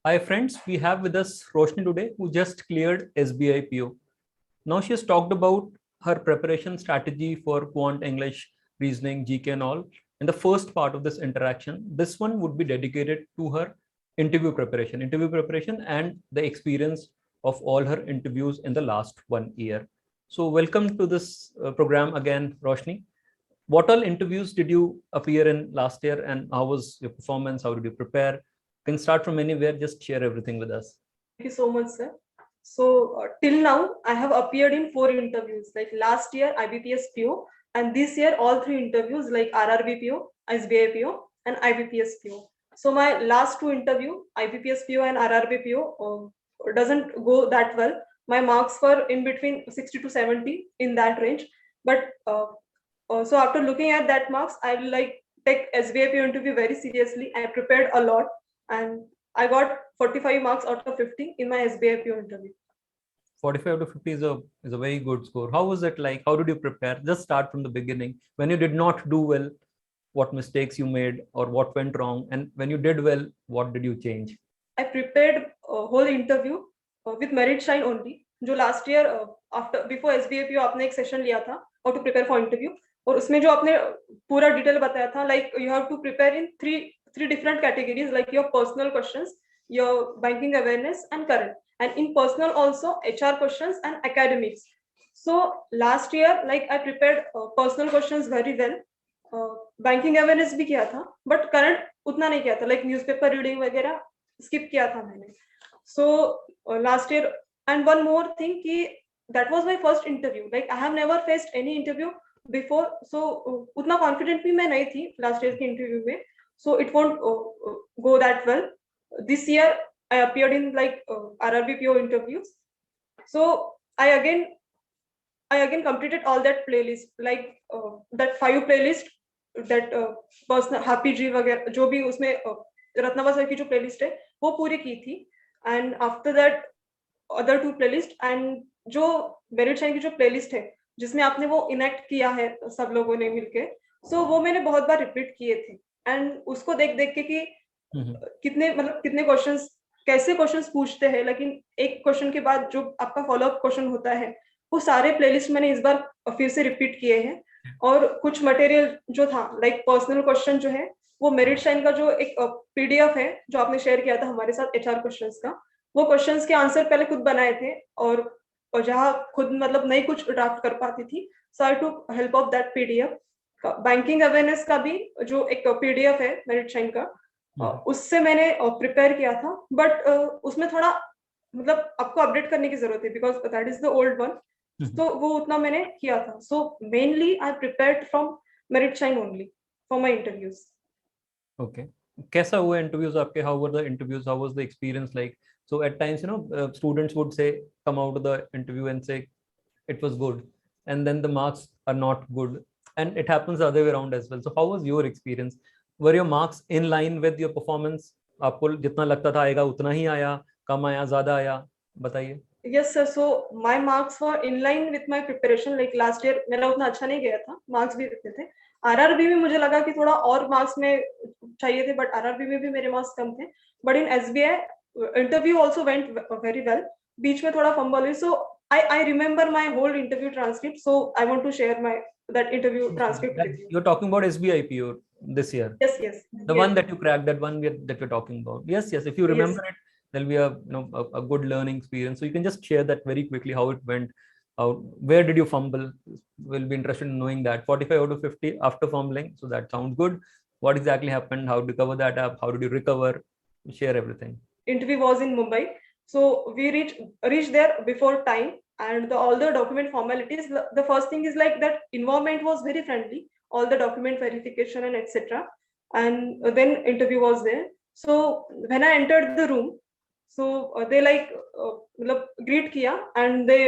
Hi friends, we have with us Roshni today who just cleared SBI PO. Now she has talked about her preparation strategy for quant English, reasoning, GK and all. In the first part of this interaction, this one would be dedicated to her interview preparation and the experience of all her interviews in the last 1 year. So welcome to this program again, Roshni. What all interviews did you appear in last year and how was your performance? How did you prepare? You can start from anywhere, just share everything with us. Thank you so much, sir. So till now, I have appeared in 4 interviews. Like last year, IBPS PO, and this year, all 3 interviews like RRB PO, SBI PO, and IBPS PO. So my last 2 interview, IBPS PO and RRB PO, doesn't go that well. My marks were in between 60 to 70 in that range. But so after looking at that marks, I will like take SBI PO interview very seriously. I prepared a lot, and I got 45 marks out of 50 in my SBI PO interview. 45 to 50 is a very good score. How was it like? How did you prepare? Just start from the beginning. When you did not do well, what mistakes you made or what went wrong? And when you did well, what did you change? I prepared a whole interview with merit shine only. जो last year after before SBI PO आपने एक session लिया था how to prepare for interview, और उसमें जो आपने पूरा डिटेल बताया था, like you have to prepare in three different categories, like your personal questions, your banking awareness and current, and in personal also HR questions and academics. So last year like I prepared personal questions very well. Banking awareness भी किया था, but current उतना नहीं किया था, like newspaper reading वगैरह skip किया था मैंने. So last year and one more thing कि that was my first interview, like I have never faced any interview before. So उतना कॉन्फिडेंट भी मैं नहीं थी लास्ट ईयर के इंटरव्यू में, so it won't go that well. This year I appeared in like RRB PO interviews. So I again completed all that playlist, like that 5 playlist, that personal happy जी वगैरह जो भी उसमें रत्नावा sir की जो playlist है वो पूरी की थी. And after that other 2 playlist, and जो मेरिट शाइन की जो प्लेलिस्ट है जिसमें आपने वो इनेक्ट किया है सब लोगों ने मिलके, सो वो मैंने बहुत बार रिपीट किए थे. एंड उसको देख देख के कि कितने क्वेश्चंस, कैसे क्वेश्चंस पूछते हैं, लेकिन एक क्वेश्चन के बाद जो आपका फॉलोअप क्वेश्चन होता है वो सारे प्लेलिस्ट मैंने इस बार फिर से रिपीट किए हैं. और कुछ मटेरियल जो था लाइक पर्सनल क्वेश्चन जो है वो मेरिट शाइन का जो एक PDF है जो आपने शेयर किया था हमारे साथ HR क्वेश्चंस का, वो क्वेश्चंस के आंसर पहले खुद बनाए थे, और जहाँ खुद मतलब नहीं कुछ ड्राफ्ट कर पाती थी, so I to help of that PDF. Banking awareness का भी जो एक PDF है मेरिट शाइन का, उससे मैंने प्रिपेयर किया था, बट उसमें थोड़ा मतलब आपको अपडेट करने की जरूरत है because that is the old one. तो वो उतना मैंने किया था. So mainly I prepared from merit shine only for my interviews. Okay, कैसा हुआ इंटरव्यूज आपके? How were the interviews? How was the experience like? So at times, students would say, come out of the interview and say it was good, and then the marks are not good, and it happens the other way around as well. So how was your experience? Were your marks in line with your performance? आपको जितना लगता था आएगा उतना ही आया, कम आया, ज्यादा आया? बताइए. Yes sir, so my marks were in line with my preparation. Like last year मेरा उतना अच्छा नहीं गया था, मार्क्स भी इतने थे. RRB में मुझे लगा कि थोड़ा और मार्क्स में चाहिए थे, बट RRB में भी मेरे मार्क्स कम थे. But in SBI interview also went very well. बीच में थोड़ा फंबल हुई, सो I remember my whole interview transcript, so I want to share my that interview transcript with you. You're talking about SBI PO this year? Yes. The one that you cracked, that one that you're talking about. Yes. If you remember it, there'll be a good learning experience. So you can just share that very quickly, how it went. Where did you fumble? We'll be interested in knowing that. 45 out of 50 after fumbling. So that sounds good. What exactly happened? How did you cover that up? How did you recover? Share everything. Interview was in Mumbai. So we reached there before time, and all the document formalities. The first thing is like that environment was very friendly, all the document verification and etc. And then interview was there. So when I entered the room, so they like greet kiya, and they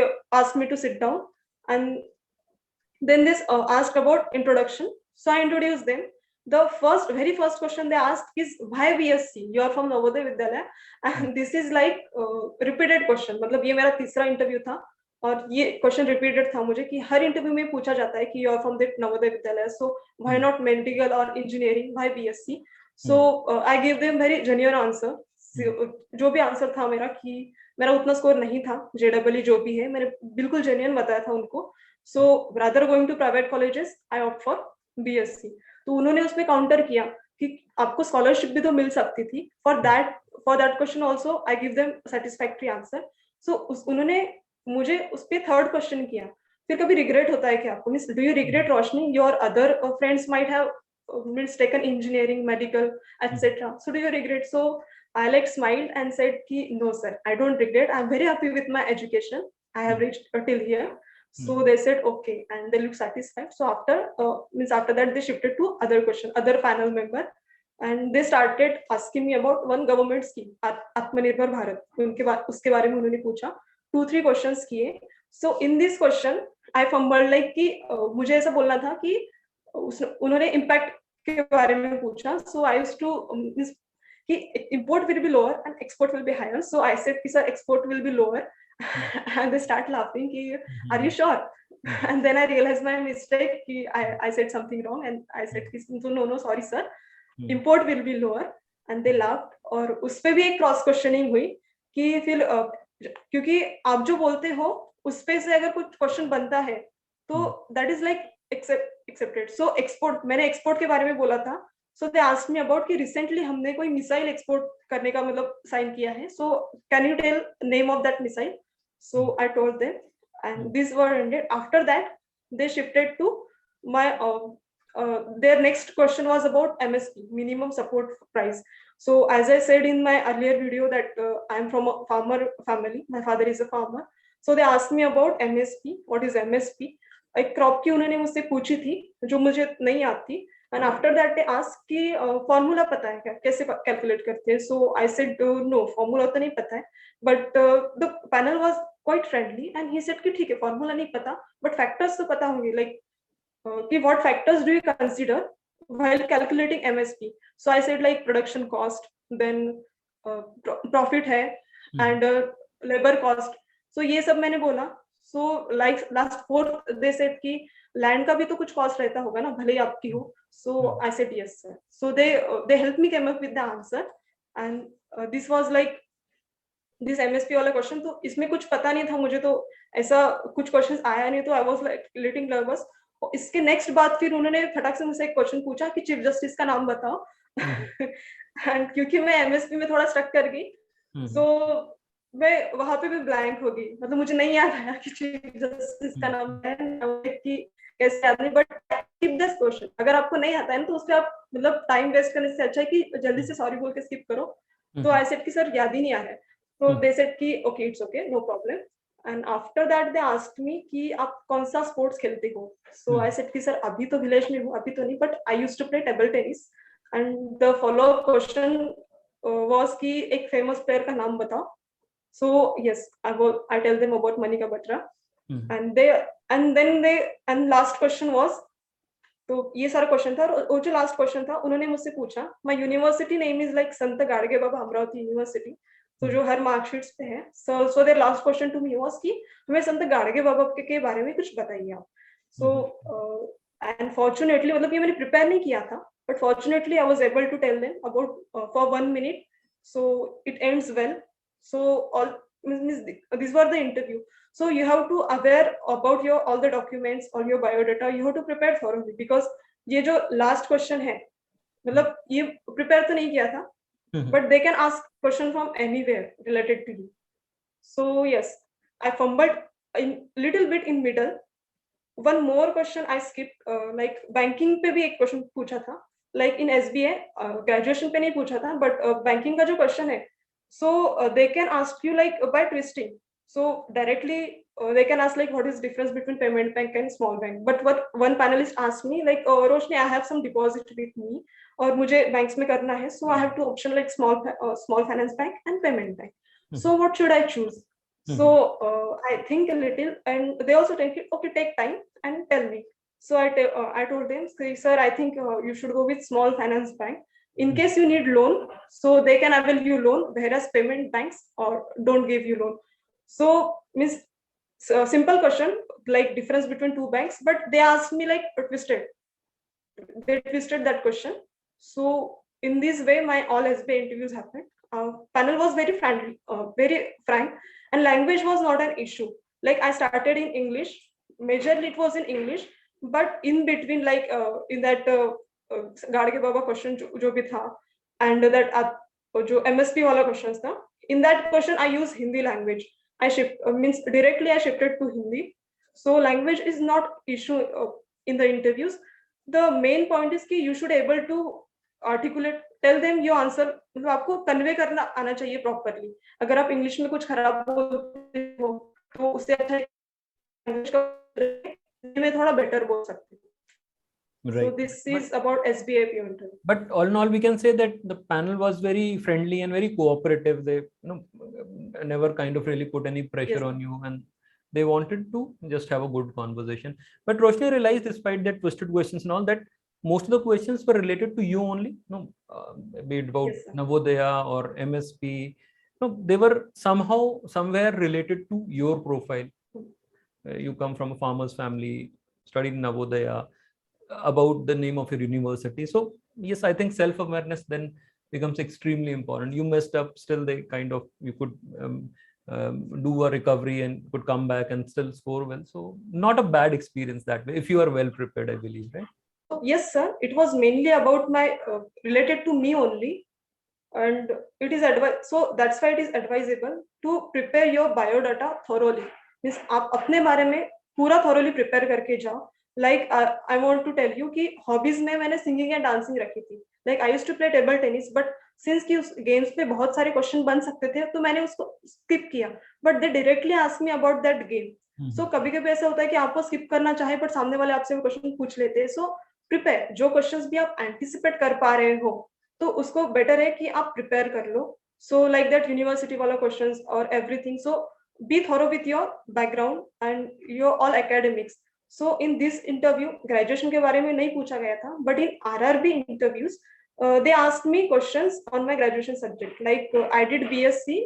asked me to sit down, and then this asked about introduction. So I introduced them. The very first question they asked is why BSc? You are from Navodaya Vidyalaya, and this is like repeated question. मतलब ये मेरा तीसरा interview था और ये question repeated था मुझे, कि हर इंटरव्यू में पूछा जाता है कि you are from the Navodaya Vidyalaya, so why not medical और engineering, why BSc? So I gave them very genuine answer. जो भी आंसर था मेरा कि मेरा उतना स्कोर नहीं था, JEE जो भी है, मैंने बिल्कुल जेन्युइन बताया था उनको. So rather going to private colleges I opt for BSc. तो उन्होंने उसमें काउंटर किया कि आपको स्कॉलरशिप भी तो मिल सकती थी. For that question also I give them satisfactory answer. So उन्होंने मुझे उस पर थर्ड क्वेश्चन किया. फिर कभी रिग्रेट होता है क्या आपको? Means do you regret Roshni your other friends might have means taken engineering, medical, etc. So do you regret? So I like smiled and said ki, no sir, I don't regret. I'm very happy with my education. I have reached till here. So they said okay, and they look satisfied. So after that they shifted to other question, other panel member, and they started asking me about one government scheme, Atmanirbhar Bharat. उसके बारे में उन्होंने पूछा. 2-3 questions किए. So in this question I fumbled like कि मुझे ऐसा बोलना था कि उन्होंने इम्पैक्ट के बारे में पूछा. सो आई यूज्ड टू कि import will be lower and export will be higher. So I said कि sir export will be lower. And they start laughing कि are you sure? And then I realized my mistake कि I said something wrong, and I said कि no sorry sir, import will be lower. And they laughed. और उस पे भी एक cross questioning हुई कि फिर क्योंकि आप जो बोलते हो उस पे से अगर कुछ क्वेश्चन बनता है तो that is like accepted. So export, मैंने एक्सपोर्ट के बारे में बोला था. सो दे आस्क्ड मी अबाउट कि रिसेंटली हमने कोई मिसाइल एक्सपोर्ट करने का मतलब साइन किया है. So can you tell name of that missile? So I told them and this were ended. After that they shifted to my their next question was about MSP, minimum support price. So as I said in my earlier video that I am from a farmer family, my father is a farmer. So they asked me about MSP. What is MSP? एक crop की उन्होंने मुझसे पूछी थी जो मुझे नहीं आती. And after that they ask कि फॉर्मूला पता है क्या, कैसे कैलकुलेट करते हैं? सो आई सेड नो, फॉर्मूला तो नहीं पता है. But the panel was quite friendly and he said कि ठीक है फॉर्मूला नहीं पता बट फैक्टर्स तो पता होंगे. लाइक कि what factors do you consider while calculating MSP? So I said like production cost, then profit है and labor cost. So ये सब मैंने बोला. So like last fourth they said कि land का भी तो कुछ cost रहता होगा ना, भले ही आपकी हो. So I said yes sir. So they helped me came up with the answer. And this was like this MSP वाला क्वेश्चन. तो इसमें कुछ पता नहीं था मुझे, तो ऐसा कुछ क्वेश्चंस आया नहीं, तो I was like little nervous. इसके नेक्स्ट बात फिर उन्होंने फटाक से मुझसे एक क्वेश्चन पूछा कि चीफ जस्टिस का नाम बताओ. एंड क्योंकि मैं MSP में थोड़ा स्टक कर गई, सो मैं वहां पे भी ब्लैंक हो गई. मतलब मुझे नहीं याद आया कि चीफ जस्टिस का नाम है कि कैसे याद नहीं. बट कीप दिस क्वेश्चन, अगर आपको नहीं आता है ना तो उससे आप मतलब टाइम वेस्ट करने से अच्छा है कि जल्दी से सॉरी बोल के स्किप करो. तो आई सेड कि सर याद ही नहीं आ रहा है. तो दे सेड कि okay it's okay, no problem. And after that they asked me कि आप कौन सा स्पोर्ट्स खेलते हो? सो आई सेड कि सर अभी तो विलेज में हूँ, अभी तो नहीं, but I used to play table tennis. And the follow up question was कि एक फेमस प्लेयर का नाम बताओ. So yes I tell them about Manika Batra. And last question was, तो ये सारा क्वेश्चन था. और जो लास्ट क्वेश्चन था उन्होंने मुझसे पूछा, my university name is like Sant Gadge Baba Amravati university. तो जो हर मार्कशीट्स पे है. So their last question to me was कि हमें संत गाडगे बाबा के बारे में कुछ बताइए आप. सो एंड फॉर्चुनेटली, मतलब ये मैंने प्रिपेयर नहीं किया था, but fortunately I was able to tell them about for 1 minute. So it ends well. So all these were the interview. So you have to aware about your all the documents, all your biodata. You have to prepare thoroughly because ये जो last question है, मतलब ये prepare तो नहीं किया था, but they can ask question from anywhere related to you. So yes, I fumbled in little bit in middle. One more question I skipped, like banking पे भी एक question पूछा था, like in SBI graduation पे नहीं पूछा था, but banking का जो question है, so they can ask you like by twisting. So directly they can ask like what is difference between payment bank and small bank. But what one panelist asked me like, Roshni, I have some deposit with me और मुझे banks में करना है, so I have two option like small finance bank and payment bank. So what should I choose? So I think a little, and they also take it, okay, take time and tell me. So I told them, sir, I think you should go with small finance bank. In case you need loan, so they can avail you loan, whereas payment banks or don't give you loan. So means simple question like difference between two banks, but they asked me like twisted. They twisted that question. So in this way, my all SBI interviews happened. panel was very friendly, very frank, and language was not an issue. Like I started in English, majorly it was in English, but in between, like in that Gadge Baba question जो भी था, and that जो MSP वाला questions था, in that question I use Hindi language. I means directly I shifted to Hindi. So language is not issue in the interviews. The main point is कि you should able to articulate, tell them your answer, मतलब आपको convey करना आना चाहिए properly. अगर आप English में कुछ खराब बोलते हो तो उससे अच्छा इंग्लिश का में थोड़ा बेटर बोल सकते हो. Right. So this is about SBIP interview. But all in all, we can say that the panel was very friendly and very cooperative. They, never kind of really put any pressure Yes. on you, and they wanted to just have a good conversation. But Roshni realized, despite that twisted questions and all, that most of the questions were related to you only. Be it about Yes, sir. Navodaya or MSP. They were somewhere related to your profile. You come from a farmer's family, studied in Navodaya, about the name of your university. So yes, I think self-awareness then becomes extremely important. You messed up, still they kind of, you could do a recovery and could come back and still score well. So not a bad experience that way, if you are well prepared, I believe, right? Yes, sir. It was mainly about my related to me only, and it is so that's why it is advisable to prepare your biodata thoroughly. Means आप अपने बारे में पूरा thoroughly prepare करके जाओ. Like I want to tell you कि hobbies में मैंने singing and dancing रखी थी. Like I used to play table tennis, but since कि उस games पे बहुत सारे question बन सकते थे, तो मैंने उसको skip किया. But they directly asked me about that game. So कभी-कभी ऐसा होता है कि आपको skip करना चाहे, but सामने वाले आपसे वो question पूछ लेते हैं. So prepare. जो questions भी आप anticipate कर पा रहे हो, तो उसको बेटर है कि आप प्रिपेयर कर लो. सो लाइक दैट यूनिवर्सिटी वाला क्वेश्चंस और everything. So be thorough with your background and your all academics. So in this interview graduation के बारे में नहीं पूछा गया था, but in RRB interviews they asked me questions on my graduation subject. Like I did BSc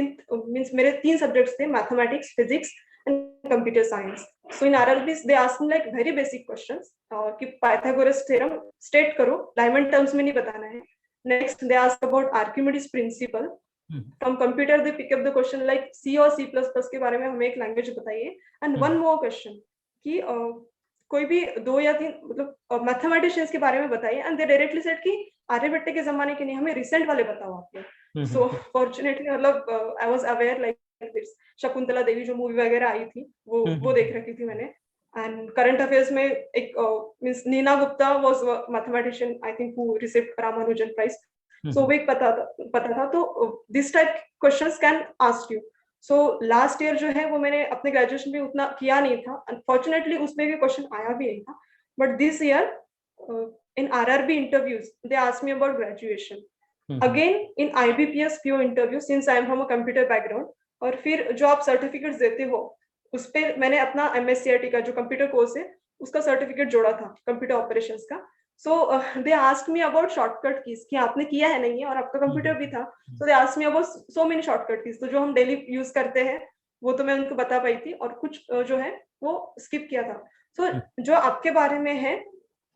in means मेरे 3 subjects थे, mathematics, physics and computer science. So in RRBs they asked me like very basic questions कि Pythagoras theorem state करो, layman terms में नहीं बताना है. Next they asked about Archimedes principle. From computer they pick up the question like C और C++ के बारे में हमें एक language बताइए. And one more question कि कोई भी 2 या 3 मतलब मैथमेटिशियंस के बारे में बताइए. एंड दे डायरेक्टली सेड कि आर्यभट्ट के जमाने के नहीं, हमें रिसेंट वाले बताओ आपने. सो फॉर्चुनेटली मतलब I was aware like this Shakuntala Devi जो मूवी वगैरह आई थी, वो देख रखी थी मैंने. एंड करंट अफेयर्स में एक means Neena Gupta was mathematician I think who received Ramanujan prize. So वो एक पता था. तो this type questions can ask you. So last year जो है वो मैंने अपने ग्रेजुएशन में उतना किया नहीं था. अनफॉर्चुनेटली उसमें भी क्वेश्चन आया भी नहीं था. But this year in RRB interviews they asked me about graduation. Again in IBPS PO interview, since I am from a computer background, और फिर जो आप सर्टिफिकेट्स देते हो उस पे मैंने अपना एमएससीआईटी का जो कंप्यूटर कोर्स है उसका सर्टिफिकेट जोड़ा था, कंप्यूटर ऑपरेशंस का. So they asked me about shortcut keys कि आपने किया है नहीं है और आपका कंप्यूटर भी था. So they asked me about so many shortcut keys. तो जो हम डेली यूज करते हैं वो तो मैं उनको बता पाई थी, और कुछ जो है वो स्किप किया था. So जो आपके बारे में है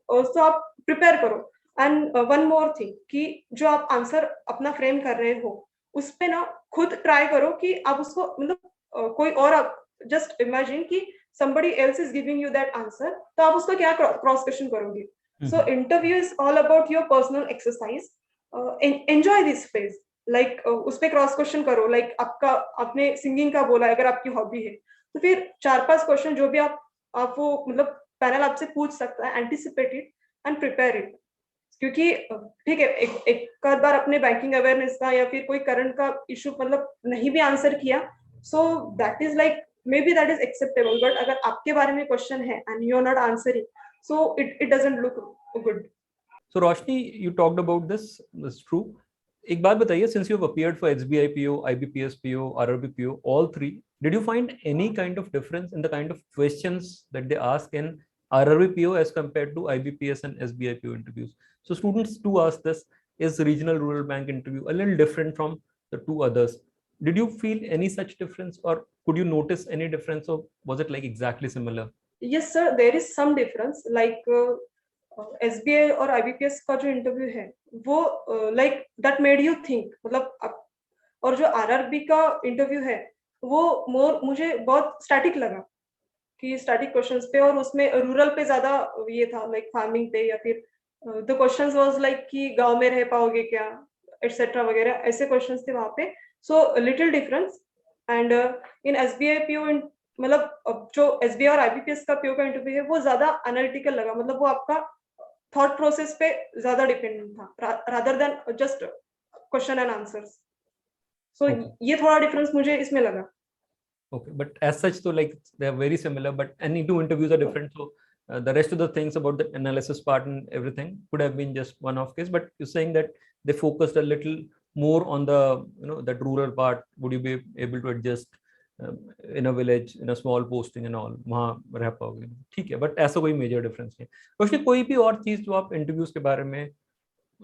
तो आप प्रिपेयर करो. एंड वन मोर थिंग कि जो आप आंसर अपना फ्रेम कर रहे हो उस पे ना खुद ट्राई करो कि आप उसको मतलब कोई और, आप जस्ट इमेजिन कि somebody else is giving you that answer, तो आप उसका क्या क्रॉस क्वेश्चन करोगे. So interview is all about your personal exercise. Enjoy this phase. Like उस पे क्रॉस क्वेश्चन करो. like आपने सिंगिंग का बोला, अगर आपकी हॉबी है तो फिर 4-5 क्वेश्चन जो भी आप वो मतलब पैनल आपसे पूछ सकता है, anticipate it and prepare it. क्योंकि ठीक है एक बार अपने बैंकिंग अवेयरनेस का या फिर कोई करंट का इशू मतलब नहीं भी आंसर किया, so that is like may be that is acceptable. But अगर आपके बारे में क्वेश्चन है and you are not answering, so it doesn't look good. So Roshni, you talked about this is true. एक बात बताइए, since you have appeared for SBI PO, IBPS PO, RRB PO, all 3, did you find any kind of difference in the kind of questions that they ask in RRB PO as compared to IBPS and SBI PO interviews? So students do ask this, is regional rural bank interview a little different from the 2 others? Did you feel any such difference, or could you notice any difference, or was it like exactly similar? Yes sir, there is some difference. Like SBI और IBPS का जो interview है वो like that made you think, मतलब और जो RRB का interview है वो मोर मुझे बहुत स्टैटिक लगा कि स्टैटिक क्वेश्चंस पे, और उसमें रूरल पे ज्यादा ये था, लाइक फार्मिंग पे, या फिर द क्वेश्चंस वाज लाइक कि गांव में रह पाओगे क्या एटसेट्रा वगैरह, ऐसे क्वेश्चंस थे वहां पे. So little difference. And in SBI PO, मतलब जो SBI और IBPS का PO का इंटरव्यू है वो ज्यादा एनालिटिकल लगा, मतलब वो आपका थॉट प्रोसेस पे ज्यादा डिपेंडेंट था rather than just question and answers. So ये थोड़ा डिफरेंस मुझे इसमें लगा. Okay, but as such, so like they are very similar, but any two interviews are different. So the rest of the things about the analysis part and everything could have been just one-off case. But you're saying that they focused a little more on the that rural part. Would you be able to adjust in a village, in a small posting and all? वहाँ रह पाओगे, ठीक है. But ऐसा कोई major difference नहीं. रोशनी, कोई भी और चीज जो आप इंटरव्यूज के बारे में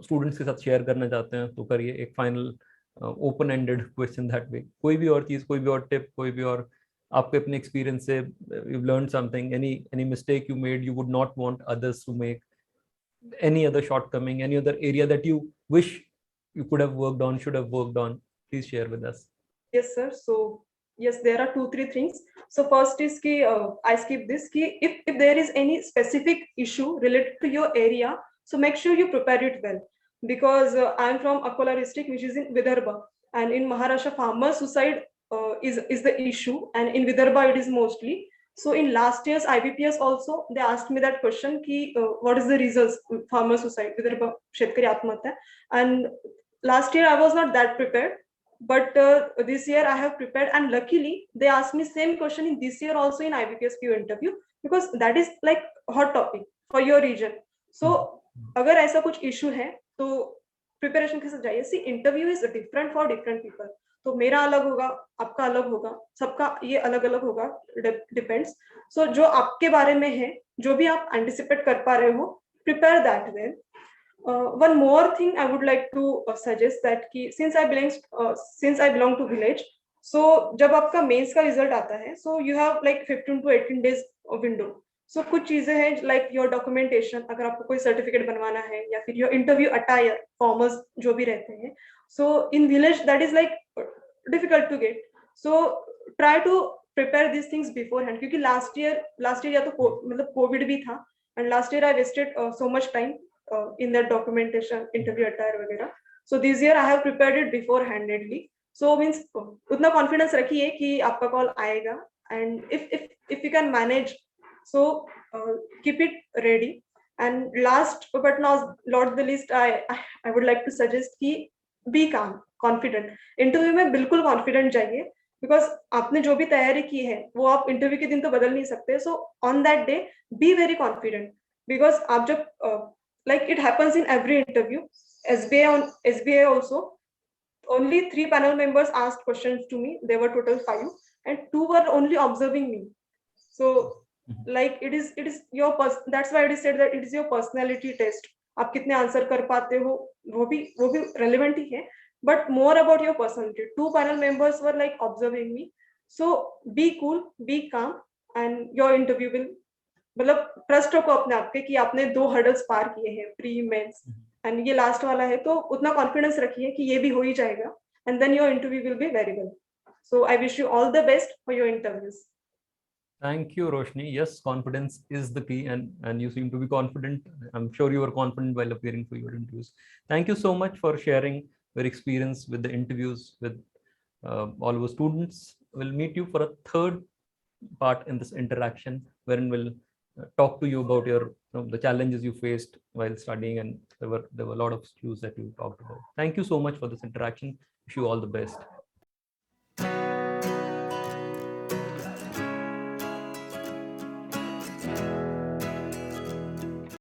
स्टूडेंट्स के साथ शेयर करना चाहते हैं तो करिए. एक final open ended question that way. कोई भी और चीज, कोई भी और टिप, कोई भी और आपके अपने एक्सपीरियंस से you learn something, any mistake you made you would not want others to make, any other shortcoming, any other area that you wish you could have worked on, should have worked on, please share with us. Yes sir, so yes, there are 2-3 things. So first is ki I skip this ki if there is any specific issue related to your area, so make sure you prepare it well, because I am from Akola district, which is in Vidarbha, and in Maharashtra farmer suicide is the issue, and in Vidarbha it is mostly. So in last year's IBPS also they asked me that question ki what is the reasons farmer suicide, Vidarbha shetkari atmahatya, and last year I was not that prepared, but this year I have prepared, and luckily they asked me same question in this year also in IBPS PO interview, because that is like hot topic for your region. So अगर ऐसा कुछ issue है तो preparation के साथ जाइए. See interview is different for different people, तो मेरा अलग होगा, आपका अलग होगा, सबका ये अलग अलग होगा, डिपेंड्स. सो जो आपके बारे में है, जो भी आप एंटिसिपेट कर पा रहे हो, prepare that way. One more thing I would like to suggest that कि since I belong to village, so जब आपका मेंस का रिजल्ट आता है, so you have like 15 to 18 days window. So कुछ चीजें हैं like your documentation, अगर आपको कोई सर्टिफिकेट बनवाना है, या फिर your interview attire, फॉर्मल्स जो भी रहते हैं, so in village that is like difficult to get. So try to prepare these things beforehand, क्योंकि last year या तो मतलब कोविड भी था, and last year I wasted so much time in that documentation, interview attire वगैरह. So this year I have prepared it beforehandedly. So means उतना confidence रखिए कि आपका call आएगा, and if you can manage, so keep it ready. And last but not the least, I would like to suggest कि be calm, confident. Interview में बिल्कुल confident जाइए, because आपने जो भी तैयारी की है वो आप इंटरव्यू के दिन तो बदल नहीं सकते. So on that day be very confident, because आप जब like it happens in every interview, SBI also, only 3 panel members asked questions to me. There were total 5, and 2 were only observing me. So like it is your that's why it is said that it is your personality test. आप कितने answer कर पाते हो, वो भी relevant ही है, but more about your personality. 2 panel members were like observing me. So be cool, be calm, and your interview will, मतलब trust रखो अपने आप पे कि आपने 2 हर्डल्स पार किए हैं, प्री मेंस, एंड ये लास्ट वाला है, तो उतना कॉन्फिडेंस रखिए कि ये भी हो ही जाएगा, and then your interview will be very well. So I wish you all the best for your interviews. Thank you, Roshni. Yes, confidence is the key, and you seem to be confident. I'm sure you were confident while appearing for your interviews. Thank you so much for sharing your experience with the interviews with all our students. We'll meet you for a third part in this interaction, wherein we'll talk to you about your the challenges you faced while studying, and there were a lot of issues that you talked about. Thank you so much for this interaction. Wish you all the best.